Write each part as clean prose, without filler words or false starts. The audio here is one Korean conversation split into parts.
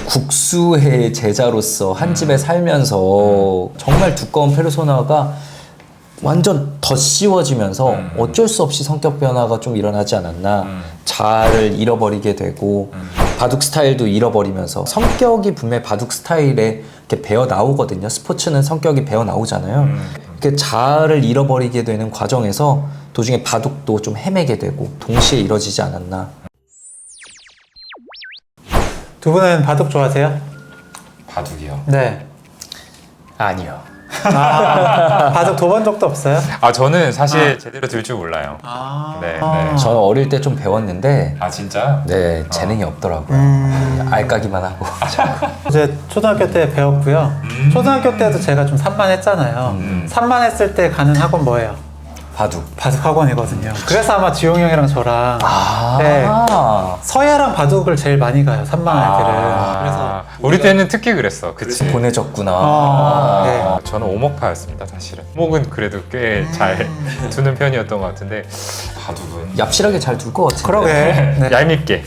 국수의 제자로서 한 집에 살면서 정말 두꺼운 페르소나가 완전 덧씌워지면서 어쩔 수 없이 성격 변화가 좀 일어나지 않았나. 자아를 잃어버리게 되고 바둑 스타일도 잃어버리면서 성격이 분명히 바둑 스타일에 이렇게 배어 나오거든요. 스포츠는 성격이 배어 나오잖아요. 이렇게 자아를 잃어버리게 되는 과정에서 도중에 바둑도 좀 헤매게 되고 동시에 이뤄지지 않았나. 두 분은 바둑 좋아하세요? 바둑이요? 네. 아니요. 바둑 둬본 적도 없어요? 저는 사실 제대로 들 줄 몰라요. 네. 저는 어릴 때 좀 배웠는데 진짜? 네, 재능이 없더라고요. 알까기만 하고. 이제 초등학교 때 배웠고요. 초등학교 때도 제가 좀 산만했잖아요. 산만했을 때 가는 학원 뭐예요? 바둑. 바둑 학원이거든요. 그래서 아마 지용이 형이랑 저랑 네, 서예랑 바둑을 제일 많이 가요. 산만할 때는. 그래서 우리 때는 특히 그랬어. 그치? 보내줬구나. 네. 저는 오목파였습니다, 사실은. 오목은 그래도 꽤 잘 두는 편이었던 것 같은데 바둑은 얍실하게 잘 둘 것 같은데. 그러게. 네. 얄밉게.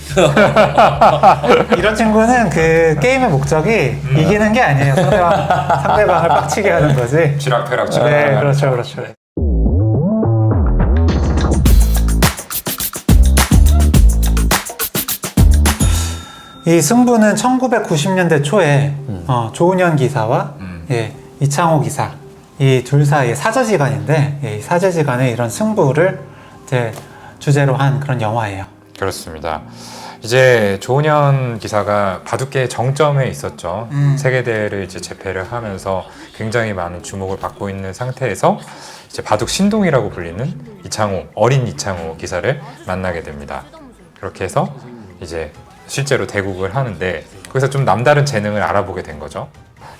이런 친구는 그 게임의 목적이 이기는 게 아니에요. 상대방을 빡치게 하는 거지. 쥐락펴락 네, 그렇죠. 이 승부는 1990년대 초에 조은현 기사와 이창호 기사 이 둘 사이의 사제지간인데 이 사제지간의 이런 승부를 이제 주제로 한 그런 영화예요. 그렇습니다. 이제 조은현 기사가 바둑계의 정점에 있었죠. 세계대회를 이제 제패를 하면서 굉장히 많은 주목을 받고 있는 상태에서 이제 바둑 신동이라고 불리는 이창호, 어린 이창호 기사를 만나게 됩니다. 그렇게 해서 이제 실제로 대국을 하는데 거기서 좀 남다른 재능을 알아보게 된 거죠.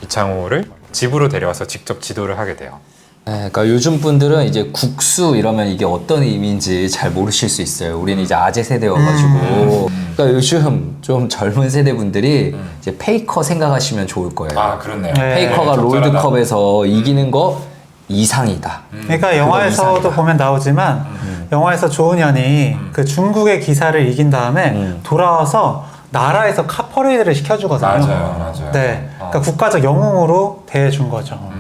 이창호를 집으로 데려와서 직접 지도를 하게 돼요. 네, 그러니까 요즘 분들은 이제 국수 이러면 이게 어떤 의미인지 잘 모르실 수 있어요. 우리는 이제 아재 세대여가지고. 그러니까 요즘 좀 젊은 세대 분들이 이제 페이커 생각하시면 좋을 거예요. 그렇네요. 네. 페이커가 롤드컵에서 이기는 거 이상이다. 그러니까 영화에서도 이상이다. 보면 나오지만 영화에서 조은현이 그 중국의 기사를 이긴 다음에 돌아와서 나라에서 카퍼레이드를 시켜주거든요. 맞아요. 네, 그러니까 국가적 영웅으로 대해준 거죠.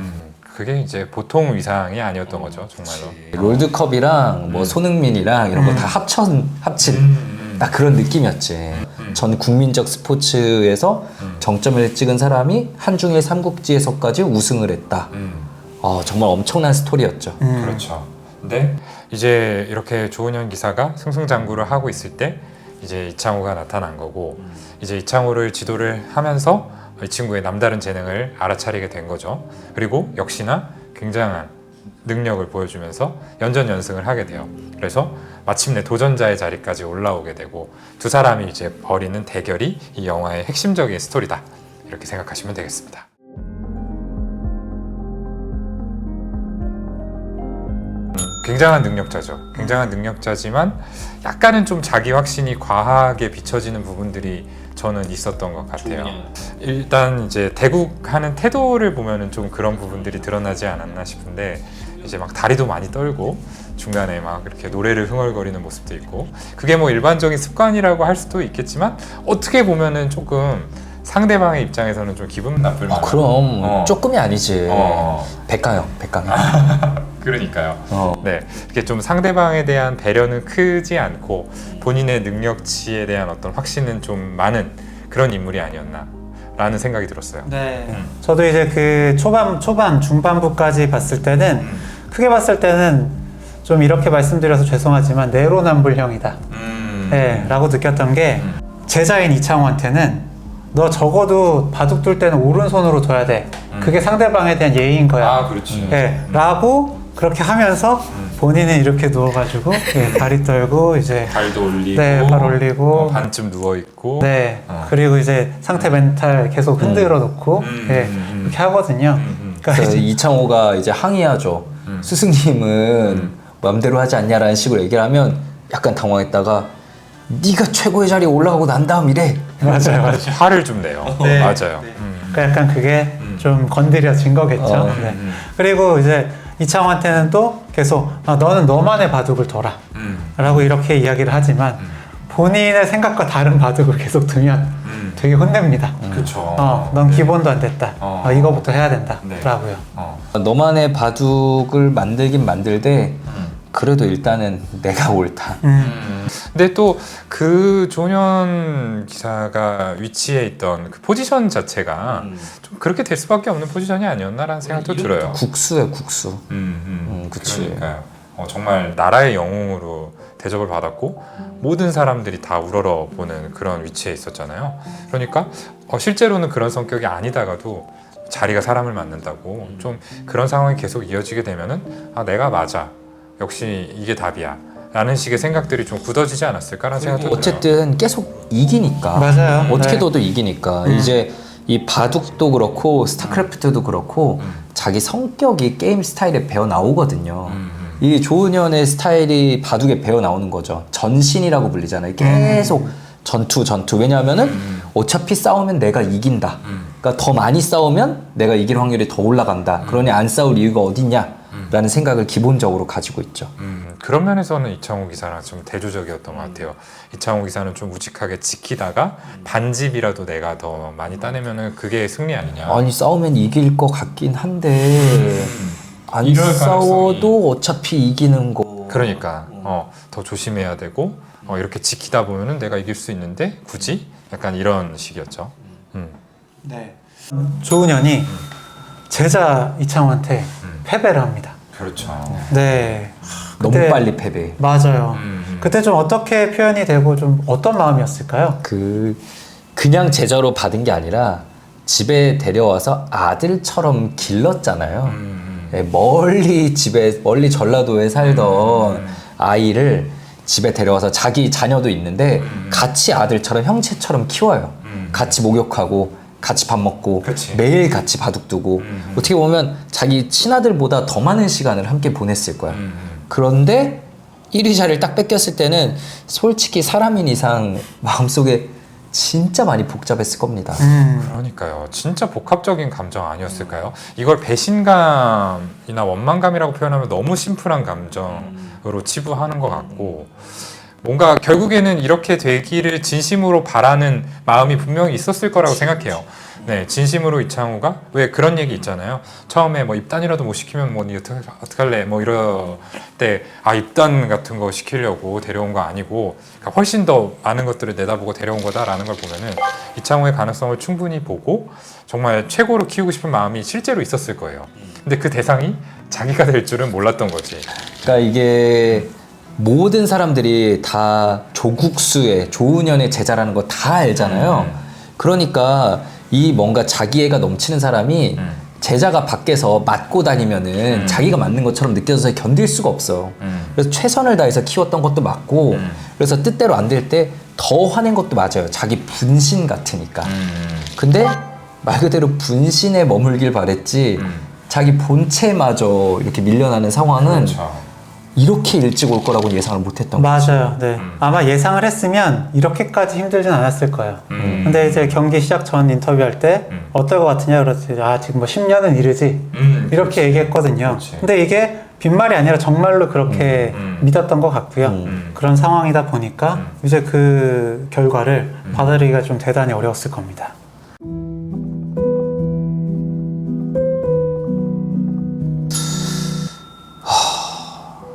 그게 이제 보통 위상이 아니었던 거죠, 정말로. 롤드컵이랑 뭐 손흥민이랑 이런 거 다 합친 딱 그런 느낌이었지. 전 국민적 스포츠에서 정점을 찍은 사람이 한중일 삼국지에서까지 우승을 했다. 정말 엄청난 스토리였죠. 그렇죠. 근데 이제 이렇게 조은현 기사가 승승장구를 하고 있을 때 이제 이창호가 나타난 거고 이제 이창호를 지도를 하면서 이 친구의 남다른 재능을 알아차리게 된 거죠. 그리고 역시나 굉장한 능력을 보여주면서 연전연승을 하게 돼요. 그래서 마침내 도전자의 자리까지 올라오게 되고 두 사람이 이제 벌이는 대결이 이 영화의 핵심적인 스토리다. 이렇게 생각하시면 되겠습니다. 굉장한 능력자죠. 굉장한 능력자지만 약간은 좀 자기 확신이 과하게 비춰지는 부분들이 저는 있었던 것 같아요. 일단 이제 대국하는 태도를 보면은 좀 그런 부분들이 드러나지 않았나 싶은데 이제 막 다리도 많이 떨고 중간에 막 이렇게 노래를 흥얼거리는 모습도 있고 그게 뭐 일반적인 습관이라고 할 수도 있겠지만 어떻게 보면은 조금 상대방의 입장에서는 좀 기분 나쁠 만한 그럼 조금이 아니지. 백가영. 그러니까요. 네, 이게 좀 상대방에 대한 배려는 크지 않고 본인의 능력치에 대한 어떤 확신은 좀 많은 그런 인물이 아니었나라는 생각이 들었어요. 네. 저도 이제 그 초반, 중반부까지 봤을 때는 크게 봤을 때는 좀 이렇게 말씀드려서 죄송하지만 내로남불형이다. 네, 라고 느꼈던 게 제자인 이창호한테는 너 적어도 바둑 둘 때는 오른손으로 둬야 돼. 그게 상대방에 대한 예의인 거야. 그렇지. 네, 라고 그렇게 하면서 본인은 이렇게 누워가지고 다리 떨고 이제 발도 올리고, 네, 발 올리고 반쯤 누워 있고, 네, 그리고 이제 상태 멘탈 계속 흔들어 놓고 이렇게 하거든요. 그러니까 그래서 이창호가 이제 항의하죠. 스승님은 마음대로 하지 않냐라는 식으로 얘기를 하면 약간 당황했다가 네가 최고의 자리에 올라가고 난 다음 이래. 맞아요. 화를 좀 내요. 네. 맞아요. 네. 그러니까 약간 그게 좀 건드려진 거겠죠. 네. 그리고 이제 이창호한테는 또 계속 너는 너만의 바둑을 둬라 라고 이렇게 이야기를 하지만 본인의 생각과 다른 바둑을 계속 두면 되게 혼냅니다. 그렇죠. 넌 기본도 안 됐다. 이거부터 해야 된다. 네. 라고요. 너만의 바둑을 만들긴 만들되 그래도 일단은 내가 옳다. 근데 또 그 조은현 기사가 위치해 있던 그 포지션 자체가 좀 그렇게 될 수밖에 없는 포지션이 아니었나라는 생각도 들어요. 국수야 국수. 그치. 그러니까요. 정말 나라의 영웅으로 대접을 받았고 모든 사람들이 다 우러러 보는 그런 위치에 있었잖아요. 그러니까 실제로는 그런 성격이 아니다가도 자리가 사람을 만든다고 좀 그런 상황이 계속 이어지게 되면은 내가 맞아. 역시 이게 답이야. 라는 식의 생각들이 좀 굳어지지 않았을까라는 생각도 들어요. 어쨌든 계속 이기니까. 맞아요. 어떻게 네. 둬도 이기니까. 이제 이 바둑도 그렇고 스타크래프트도 그렇고 자기 성격이 게임 스타일에 배어 나오거든요. 이 조은현의 스타일이 바둑에 배어 나오는 거죠. 전신이라고 불리잖아요. 계속 전투. 왜냐하면은 어차피 싸우면 내가 이긴다. 그러니까 더 많이 싸우면 내가 이길 확률이 더 올라간다. 그러니 안 싸울 이유가 어딨냐? 라는 생각을 기본적으로 가지고 있죠. 그런 면에서는 이창호 기사랑 좀 대조적이었던 것 같아요. 이창호 기사는 좀 우직하게 지키다가 반집이라도 내가 더 많이 따내면은 그게 승리 아니냐. 아니 싸우면 이길 것 같긴 한데 안 이럴 싸워도 어차피 이기는 거. 그러니까 더 조심해야 되고 이렇게 지키다 보면은 내가 이길 수 있는데 굳이 약간 이런 식이었죠. 네. 조은현이 제자 이창호한테 패배를 합니다. 그렇죠. 네. 너무 그때- 빨리 패배. 맞아요. 그때 좀 어떻게 표현이 되고 좀 어떤 마음이었을까요? 그냥 제자로 받은 게 아니라 집에 데려와서 아들처럼 길렀잖아요. 예, 멀리 전라도에 살던 아이를 집에 데려와서 자기 자녀도 있는데 같이 아들처럼 형체처럼 키워요. 같이 목욕하고 같이 밥 먹고 그치. 매일 같이 바둑 두고 어떻게 보면 자기 친아들보다 더 많은 시간을 함께 보냈을 거야. 그런데 1위 자리를 딱 뺏겼을 때는 솔직히 사람인 이상 마음속에 진짜 많이 복잡했을 겁니다. 그러니까요. 진짜 복합적인 감정 아니었을까요? 이걸 배신감이나 원망감이라고 표현하면 너무 심플한 감정으로 치부하는 것 같고 뭔가 결국에는 이렇게 되기를 진심으로 바라는 마음이 분명히 있었을 거라고 생각해요. 네, 진심으로 이창호가 왜 그런 얘기 있잖아요. 처음에 뭐 입단이라도 못 시키면 뭐 니 어떡할래? 뭐 이럴 때 입단 같은 거 시키려고 데려온 거 아니고 그러니까 훨씬 더 많은 것들을 내다보고 데려온 거다라는 걸 보면은 이창호의 가능성을 충분히 보고 정말 최고로 키우고 싶은 마음이 실제로 있었을 거예요. 근데 그 대상이 자기가 될 줄은 몰랐던 거지. 그러니까 이게 모든 사람들이 다 조국수의 조은현의 제자라는 거 다 알잖아요. 그러니까 이 뭔가 자기애가 넘치는 사람이 제자가 밖에서 맞고 다니면은 자기가 맞는 것처럼 느껴져서 견딜 수가 없어요. 그래서 최선을 다해서 키웠던 것도 맞고 그래서 뜻대로 안 될 때 더 화낸 것도 맞아요. 자기 분신 같으니까. 근데 말 그대로 분신에 머물길 바랬지 자기 본체마저 이렇게 밀려나는 상황은 그렇죠. 이렇게 일찍 올 거라고 예상을 못했던 거죠. 맞아요. 네. 아마 예상을 했으면 이렇게까지 힘들진 않았을 거예요. 근데 이제 경기 시작 전 인터뷰할 때 어떨 것 같으냐 그랬더니 지금 뭐 10년은 이르지 이렇게 얘기했거든요. 그렇지. 근데 이게 빈말이 아니라 정말로 그렇게 믿었던 것 같고요. 그런 상황이다 보니까 이제 그 결과를 받아들이기가 좀 대단히 어려웠을 겁니다.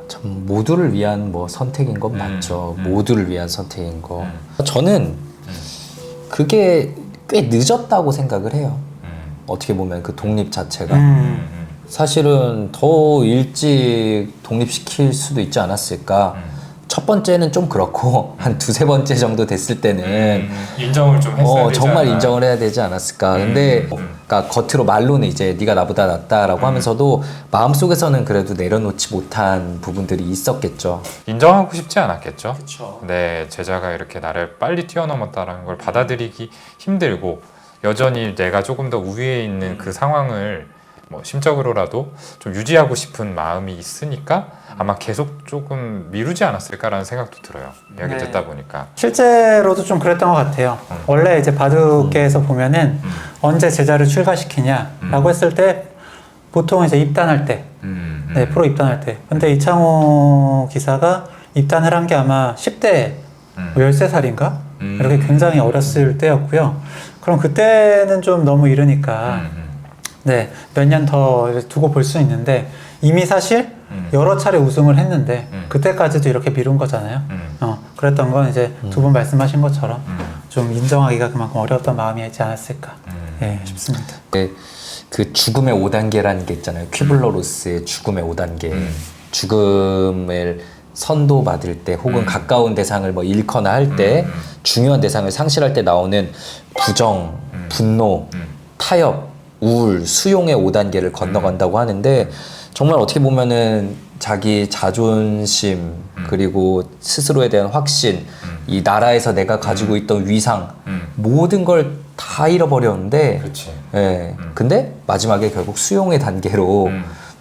참 모두를 위한 뭐 선택인 건 맞죠. 모두를 위한 선택인 거. 저는 그게 꽤 늦었다고 생각을 해요. 어떻게 보면 그 독립 자체가 사실은 더 일찍 독립시킬 수도 있지 않았을까. 첫 번째는 좀 그렇고 한 두세 번째 정도 됐을 때는 인정을 좀 했어야 되지 정말 않나. 인정을 해야 되지 않았을까. 근데 그러니까 겉으로 말로는 이제 네가 나보다 낫다라고 하면서도 마음속에서는 그래도 내려놓지 못한 부분들이 있었겠죠. 인정하고 싶지 않았겠죠. 그쵸. 네, 제자가 이렇게 나를 빨리 뛰어넘었다는 걸 받아들이기 힘들고 여전히 내가 조금 더 우위에 있는 그 상황을 뭐 심적으로라도 좀 유지하고 싶은 마음이 있으니까 아마 계속 조금 미루지 않았을까라는 생각도 들어요. 이야기 네. 듣다 보니까. 실제로도 좀 그랬던 것 같아요. 원래 이제 바둑계에서 보면은 언제 제자를 출가시키냐라고 했을 때 보통 이제 입단할 때, 네, 프로 입단할 때. 근데 이창호 기사가 입단을 한 게 아마 10대 뭐 13살인가? 이렇게 굉장히 어렸을 때였고요. 그럼 그때는 좀 너무 이르니까 네, 몇 년 더 두고 볼 수 있는데 이미 사실 여러 차례 우승을 했는데 그때까지도 이렇게 미룬 거잖아요. 그랬던 건 이제 두 분 말씀하신 것처럼 좀 인정하기가 그만큼 어려웠던 마음이지 않았을까 싶습니다. 네, 그 죽음의 5단계라는 게 있잖아요. 퀴블러로스의 죽음의 5단계. 죽음을 선도받을 때 혹은 가까운 대상을 뭐 잃거나 할 때 중요한 대상을 상실할 때 나오는 부정, 분노, 타협, 우울, 수용의 5단계를 건너간다고 하는데 정말 어떻게 보면은 자기 자존심 그리고 스스로에 대한 확신, 이 나라에서 내가 가지고 있던 위상 모든 걸 다 잃어버렸는데 그렇지. 예, 근데 마지막에 결국 수용의 단계로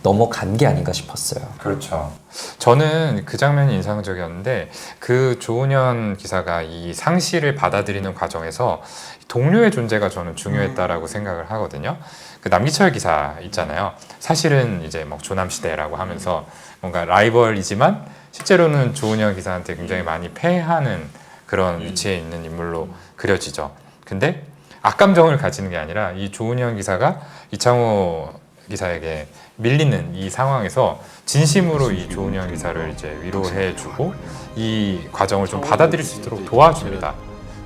넘어간 게 아닌가 싶었어요. 그렇죠. 저는 그 장면이 인상적이었는데 그 조은현 기사가 이 상실을 받아들이는 과정에서 동료의 존재가 저는 중요했다라고 생각을 하거든요. 그 남기철 기사 있잖아요. 사실은 이제 뭐 조남시대라고 하면서 뭔가 라이벌이지만 실제로는 조은현 기사한테 굉장히 많이 패하는 그런 위치에 있는 인물로 그려지죠. 근데 악감정을 가지는 게 아니라 이 조은현 기사가 이창호 기사에게 밀리는 이 상황에서 진심으로 이 조은현 기사를 이제 위로해주고 이 과정을 좀 받아들일 수 있도록 도와줍니다.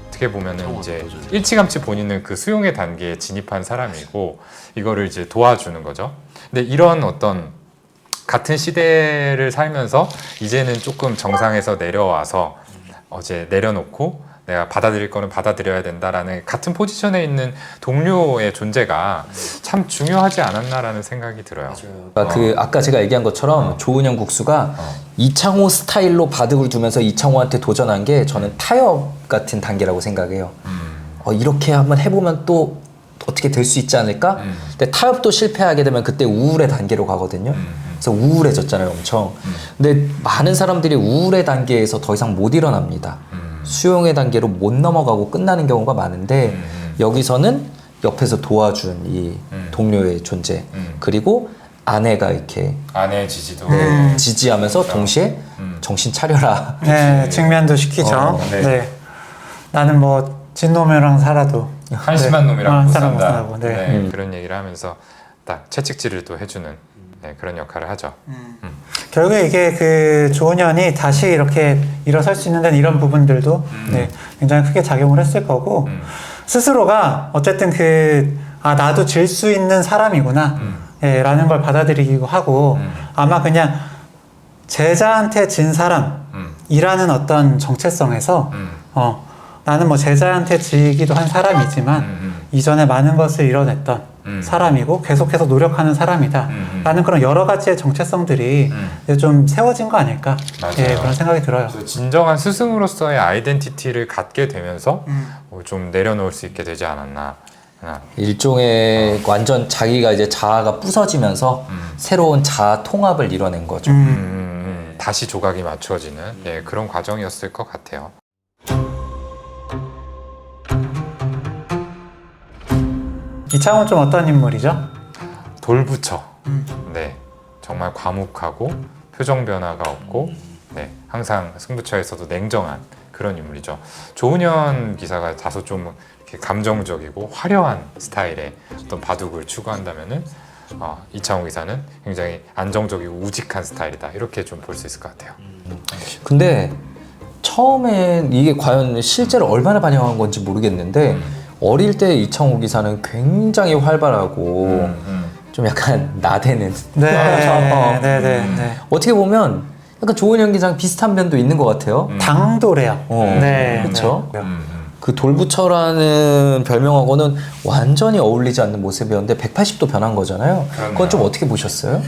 어떻게 보면은 이제 일찌감치 본인은 그 수용의 단계에 진입한 사람이고 이거를 이제 도와주는 거죠. 근데 이런 어떤 같은 시대를 살면서 이제는 조금 정상에서 내려와서 어제 내려놓고 내가 받아들일 거는 받아들여야 된다라는 같은 포지션에 있는 동료의 존재가 참 중요하지 않았나라는 생각이 들어요. 그러니까 그 아까 제가 얘기한 것처럼 조은현 국수가 이창호 스타일로 바둑을 두면서 이창호한테 도전한 게 저는 타협 같은 단계라고 생각해요. 이렇게 한번 해보면 또 어떻게 될 수 있지 않을까? 근데 타협도 실패하게 되면 그때 우울의 단계로 가거든요. 그래서 우울해졌잖아요, 엄청. 근데 많은 사람들이 우울의 단계에서 더 이상 못 일어납니다. 수용의 단계로 못 넘어가고 끝나는 경우가 많은데 여기서는 옆에서 도와준 이 동료의 존재 그리고 아내가 이렇게 아내의 지지도 지지하면서 동시에 정신 차려라. 네, 직면도 시키죠. 네. 네. 나는 뭐 진놈이랑 살아도 한심한 네. 놈이랑 못 사람 못 산다. 산다고. 네. 네, 그런 얘기를 하면서 딱 채찍질을 또 해주는 그런 역할을 하죠. 결국에 이게 그 조은현이 다시 이렇게 일어설 수 있는 데는 이런 부분들도 네, 굉장히 크게 작용을 했을 거고 스스로가 어쨌든 나도 질 수 있는 사람이구나 예, 라는 걸 받아들이기도 하고 아마 그냥 제자한테 진 사람이라는 어떤 정체성에서 나는 뭐 제자한테 지기도 한 사람이지만 이전에 많은 것을 이뤄냈던 사람이고 계속해서 노력하는 사람이다 라는 그런 여러 가지의 정체성들이 이제 좀 세워진 거 아닐까 예, 그런 생각이 들어요. 진정한 스승으로서의 아이덴티티를 갖게 되면서 좀 내려놓을 수 있게 되지 않았나. 일종의 완전 자기가 이제 자아가 부서지면서 새로운 자아 통합을 이뤄낸 거죠. 다시 조각이 맞추어지는 그런 과정이었을 것 같아요. 이창호는 좀 어떤 인물이죠? 돌부처. 네, 정말 과묵하고 표정 변화가 없고, 네, 항상 승부처에서도 냉정한 그런 인물이죠. 조은현 기사가 다소 좀 이렇게 감정적이고 화려한 스타일의 어떤 바둑을 추구한다면은 이창호 기사는 굉장히 안정적이고 우직한 스타일이다. 이렇게 좀 볼 수 있을 것 같아요. 근데 처음엔 이게 과연 실제로 얼마나 반영한 건지 모르겠는데 어릴 때 이창호 기사는 굉장히 활발하고 좀 약간 나대는 네. 어떻게 보면 약간 조은현 기사랑 비슷한 면도 있는 것 같아요. 당돌해요. 네, 그렇죠. 네. 그 돌부처라는 별명하고는 완전히 어울리지 않는 모습이었는데 180도 변한 거잖아요. 그건 좀 어떻게 보셨어요?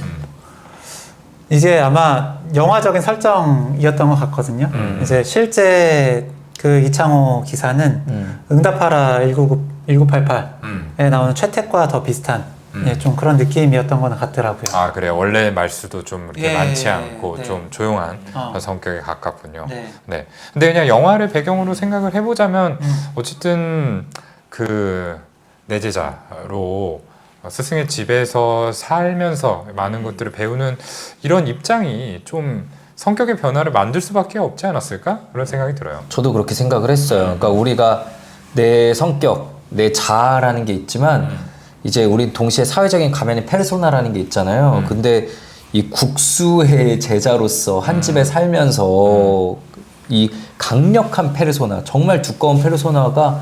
이게 아마 영화적인 설정이었던 것 같거든요. 이제 실제 그 이창호 기사는 응답하라 1988에 나오는 최택과 더 비슷한 예, 좀 그런 느낌이었던 건 같더라고요. 아, 그래요. 원래 말수도 좀 이렇게 많지 않고 네. 좀 조용한 성격에 가깝군요. 네. 네. 근데 그냥 영화를 배경으로 생각을 해보자면 어쨌든 그 내제자로 스승의 집에서 살면서 많은 것들을 배우는 이런 입장이 좀 성격의 변화를 만들 수밖에 없지 않았을까? 그런 생각이 들어요. 저도 그렇게 생각을 했어요. 그러니까 우리가 내 성격, 내 자아라는 게 있지만 이제 우리 동시에 사회적인 가면이 페르소나라는 게 있잖아요. 근데 이 국수의 제자로서 한 집에 살면서 이 강력한 페르소나, 정말 두꺼운 페르소나가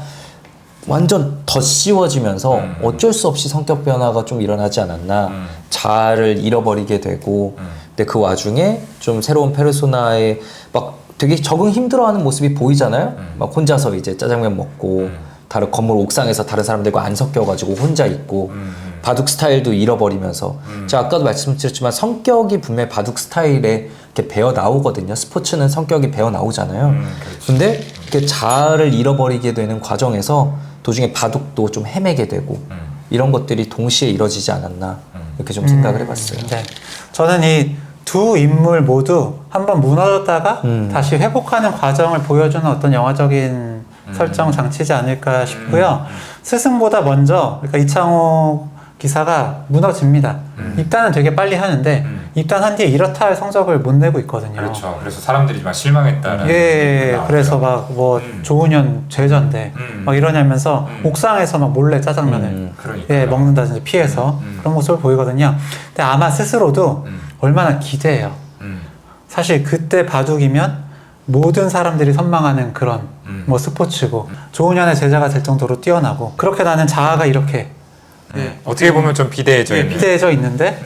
완전 더 씌워지면서 어쩔 수 없이 성격 변화가 좀 일어나지 않았나. 자아를 잃어버리게 되고 근데 그 와중에 좀 새로운 페르소나에 막 되게 적응 힘들어하는 모습이 보이잖아요. 막 혼자서 이제 짜장면 먹고 다른 건물 옥상에서 다른 사람들과 안 섞여가지고 혼자 있고 바둑 스타일도 잃어버리면서 제가 아까도 말씀드렸지만 성격이 분명히 바둑 스타일에 이렇게 배어 나오거든요. 스포츠는 성격이 배어 나오잖아요. 근데 이렇게 자아를 잃어버리게 되는 과정에서 도중에 바둑도 좀 헤매게 되고 이런 것들이 동시에 이뤄지지 않았나 이렇게 좀 생각을 해봤어요. 네. 저는 이 두 인물 모두 한번 무너졌다가 다시 회복하는 과정을 보여주는 어떤 영화적인 설정 장치지 않을까 싶고요. 스승보다 먼저 그러니까 이창호 기사가 무너집니다. 입단은 되게 빨리 하는데 입단한 뒤에 이렇다 할 성적을 못 내고 있거든요. 그렇죠. 그래서 사람들이 막 실망했다는. 예, 그래서 막 뭐 조은현 죄전데 막 이러냐면서 옥상에서 막 몰래 짜장면을 예, 먹는다든지 피해서 그런 모습을 보이거든요. 근데 아마 스스로도 얼마나 기대해요. 사실 그때 바둑이면 모든 사람들이 선망하는 그런 뭐 스포츠고 조은현의 제자가 될 정도로 뛰어나고 그렇게 나는 자아가 이렇게 어떻게 보면 좀 비대해져 있는. 비대해져 있는데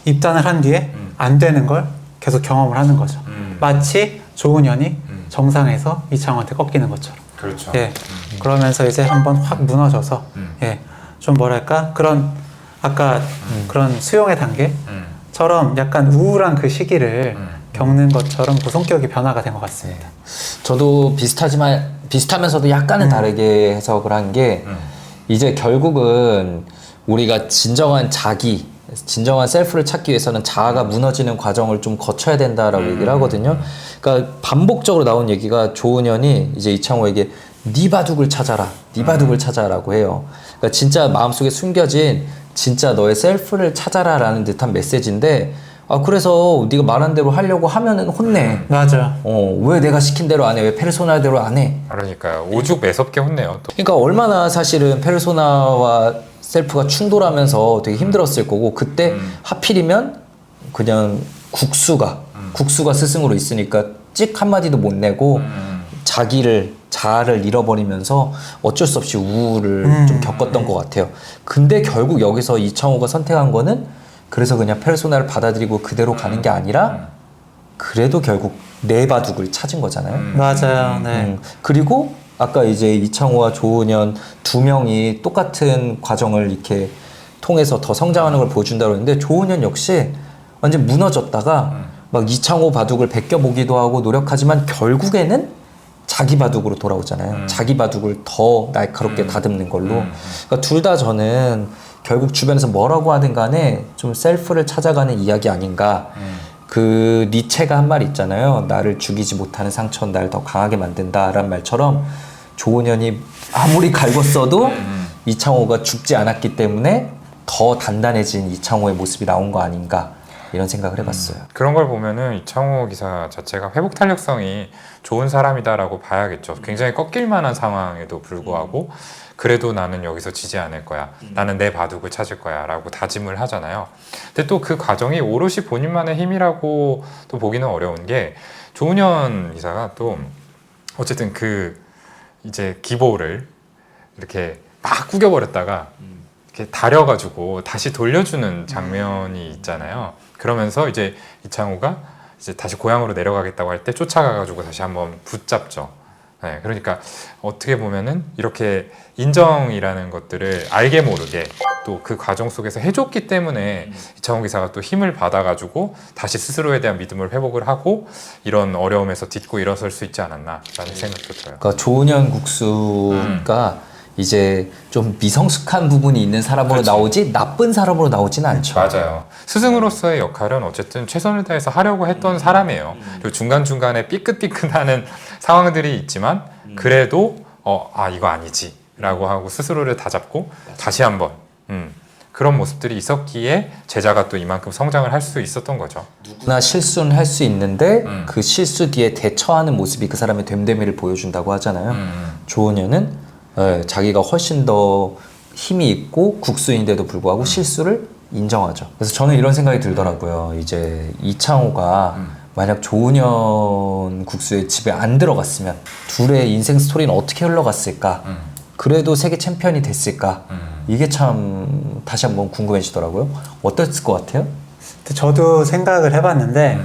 입단을 한 뒤에 안 되는 걸 계속 경험을 하는 거죠. 마치 조은현이 정상에서 이창호한테 꺾이는 것처럼. 그렇죠. 예. 그러면서 이제 한번 확 무너져서 예. 좀 뭐랄까 그런 아까 그런 수용의 단계처럼 약간 우울한 그 시기를 겪는 것처럼 그 성격이 변화가 된 것 같습니다. 저도 비슷하면서도 약간은 다르게 해석을 한 게 이제 결국은 우리가 진정한 자기, 진정한 셀프를 찾기 위해서는 자아가 무너지는 과정을 좀 거쳐야 된다라고 얘기를 하거든요. 그러니까 반복적으로 나온 얘기가 조은현이 이제 이창호에게 네 바둑을 찾아라, 네 바둑을 찾아라고 해요. 그러니까 진짜 마음속에 숨겨진 진짜 너의 셀프를 찾아라라는 듯한 메시지인데 그래서 네가 말한 대로 하려고 하면은 혼내. 맞아. 왜 내가 시킨 대로 안 해? 왜 페르소나대로 안 해? 그러니까요. 오죽 매섭게 혼내요. 또. 그러니까 얼마나 사실은 페르소나와 셀프가 충돌하면서 되게 힘들었을 거고 그때 하필이면 그냥 국수가 스승으로 있으니까 찍 한마디도 못 내고 자아를 잃어버리면서 어쩔 수 없이 우울을 좀 겪었던 것 같아요. 근데 결국 여기서 이창호가 선택한 거는 그래서 그냥 페르소나를 받아들이고 그대로 가는 게 아니라 그래도 결국 내 바둑을 찾은 거잖아요. 맞아요. 네. 그리고 아까 이제 이창호와 조은현 두 명이 똑같은 과정을 이렇게 통해서 더 성장하는 걸 보여준다고 했는데 조은현 역시 완전 무너졌다가 막 이창호 바둑을 베껴보기도 하고 노력하지만 결국에는 자기 바둑으로 돌아오잖아요. 자기 바둑을 더 날카롭게 다듬는 걸로. 그러니까 둘 다 저는 결국 주변에서 뭐라고 하든 간에 좀 셀프를 찾아가는 이야기 아닌가. 그 니체가 한 말 있잖아요. 나를 죽이지 못하는 상처는 날 더 강하게 만든다라는 말처럼 조은현이 아무리 갈궜어도 이창호가 죽지 않았기 때문에 더 단단해진 이창호의 모습이 나온 거 아닌가 이런 생각을 해봤어요. 그런 걸 보면은 이창호 기사 자체가 회복 탄력성이 좋은 사람이다라고 봐야겠죠. 굉장히 꺾일 만한 상황에도 불구하고 그래도 나는 여기서 지지 않을 거야. 나는 내 바둑을 찾을 거야. 라고 다짐을 하잖아요. 근데 또 그 과정이 오롯이 본인만의 힘이라고 또 보기는 어려운 게 조은현 기사가 또 어쨌든 그 이제 기보를 이렇게 막 구겨버렸다가 이렇게 다려가지고 다시 돌려주는 장면이 있잖아요. 그러면서 이제 이창호가 이제 다시 고향으로 내려가겠다고 할 때 쫓아가가지고 다시 한번 붙잡죠. 네, 그러니까 어떻게 보면은 이렇게 인정이라는 것들을 알게 모르게 또 그 과정 속에서 해줬기 때문에 이창호 기사가 또 힘을 받아가지고 다시 스스로에 대한 믿음을 회복을 하고 이런 어려움에서 딛고 일어설 수 있지 않았나라는 생각도 들어요. 그러니까 조은현 국수가 이제 좀 미성숙한 부분이 있는 사람으로 그렇지. 나오지 나쁜 사람으로 나오지는 않죠. 맞아요. 스승으로서의 역할은 어쨌든 최선을 다해서 하려고 했던 사람이에요. 그리고 중간중간에 삐끗삐끗하는 상황들이 있지만 그래도 이거 아니지 라고 하고 스스로를 다잡고 다시 한번 그런 모습들이 있었기에 제자가 또 이만큼 성장을 할 수 있었던 거죠. 누구나 실수는 할 수 있는데 그 실수 뒤에 대처하는 모습이 그 사람의 됨됨이를 보여준다고 하잖아요. 조은현은 자기가 훨씬 더 힘이 있고 국수인데도 불구하고 실수를 인정하죠. 그래서 저는 이런 생각이 들더라고요. 이제 이창호가 만약 조은현 국수의 집에 안 들어갔으면 둘의 인생 스토리는 어떻게 흘러갔을까? 그래도 세계 챔피언이 됐을까? 이게 참 다시 한번 궁금해지더라고요. 어땠을 것 같아요? 근데 저도 생각을 해봤는데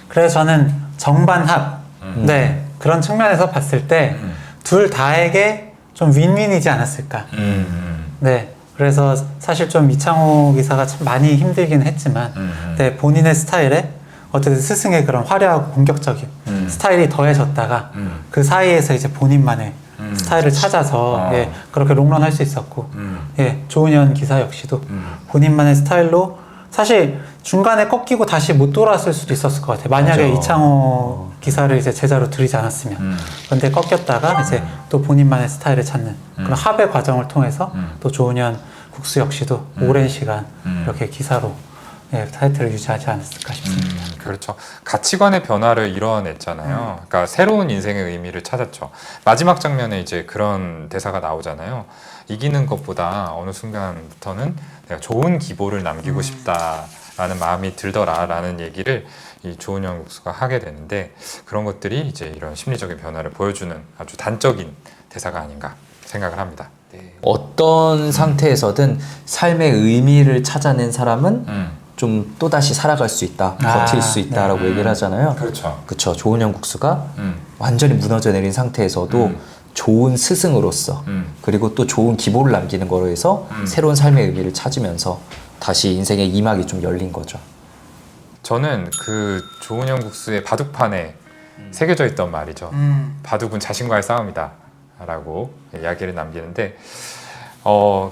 그래서 저는 정반합 네 그런 측면에서 봤을 때 둘 다에게 좀 윈윈이지 않았을까. 네 그래서 사실 좀 이창호 기사가 참 많이 힘들긴 했지만 네, 본인의 스타일에 어쨌든 스승의 그런 화려하고 공격적인 스타일이 더해졌다가 그 사이에서 이제 본인만의 스타일을 찾아서 예, 그렇게 롱런할 수 있었고 예, 조은현 기사 역시도 본인만의 스타일로 사실 중간에 꺾이고 다시 못 돌아왔을 수도 있었을 것 같아요. 만약에 맞아. 이창호 기사를 이제 제자로 들이지 않았으면 그런데 꺾였다가 이제 또 본인만의 스타일을 찾는 그런 합의 과정을 통해서 또 조은현 국수 역시도 오랜 시간 이렇게 기사로 예, 타이틀을 유지하지 않았을까 싶습니다. 그렇죠. 가치관의 변화를 이뤄냈잖아요. 그러니까 새로운 인생의 의미를 찾았죠. 마지막 장면에 이제 그런 대사가 나오잖아요. 이기는 것보다 어느 순간부터는 내가 좋은 기보를 남기고 싶다라는 마음이 들더라라는 얘기를 이 조은현 국수가 하게 되는데 그런 것들이 이제 이런 심리적인 변화를 보여주는 아주 단적인 대사가 아닌가 생각을 합니다. 어떤 상태에서든 삶의 의미를 찾아낸 사람은 좀 또다시 살아갈 수 있다, 버틸 수 있다라고 얘기를 하잖아요. 그렇죠. 그쵸. 조은현 국수가 완전히 무너져 내린 상태에서도 좋은 스승으로서 그리고 또 좋은 기보를 남기는 거로 해서 새로운 삶의 의미를 찾으면서 다시 인생의 이막이 좀 열린 거죠. 저는 그 조은현 국수의 바둑판에 새겨져 있던 말이죠. 바둑은 자신과의 싸움이다 라고 이야기를 남기는데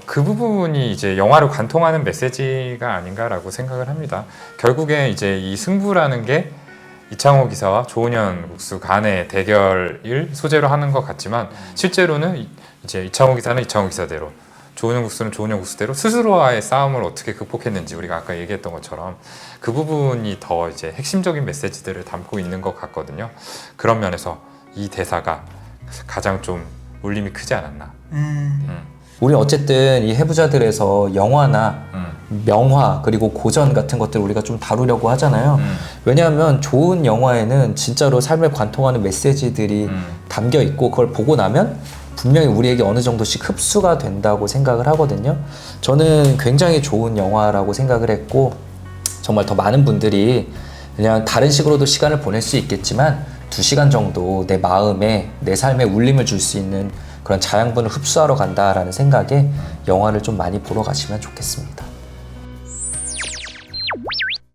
그 부분이 이제 영화를 관통하는 메시지가 아닌가라고 생각을 합니다. 결국에 이제 이 승부라는 게 이창호 기사와 조은현 국수 간의 대결을 소재로 하는 것 같지만 실제로는 이제 이창호 기사는 이창호 기사대로 조은현 국수는 조은현 국수대로 스스로와의 싸움을 어떻게 극복했는지 우리가 아까 얘기했던 것처럼 그 부분이 더 이제 핵심적인 메시지들을 담고 있는 것 같거든요. 그런 면에서 이 대사가 가장 좀 울림이 크지 않았나. 우리 어쨌든 이 해부자들에서 영화나 명화 그리고 고전 같은 것들 우리가 좀 다루려고 하잖아요. 왜냐하면 좋은 영화에는 진짜로 삶을 관통하는 메시지들이 담겨 있고 그걸 보고 나면 분명히 우리에게 어느 정도씩 흡수가 된다고 생각을 하거든요. 저는 굉장히 좋은 영화라고 생각을 했고 정말 더 많은 분들이 그냥 다른 식으로도 시간을 보낼 수 있겠지만 2시간 정도 내 마음에 내 삶에 울림을 줄 수 있는 그런 자양분을 흡수하러 간다라는 생각에 영화를 좀 많이 보러 가시면 좋겠습니다.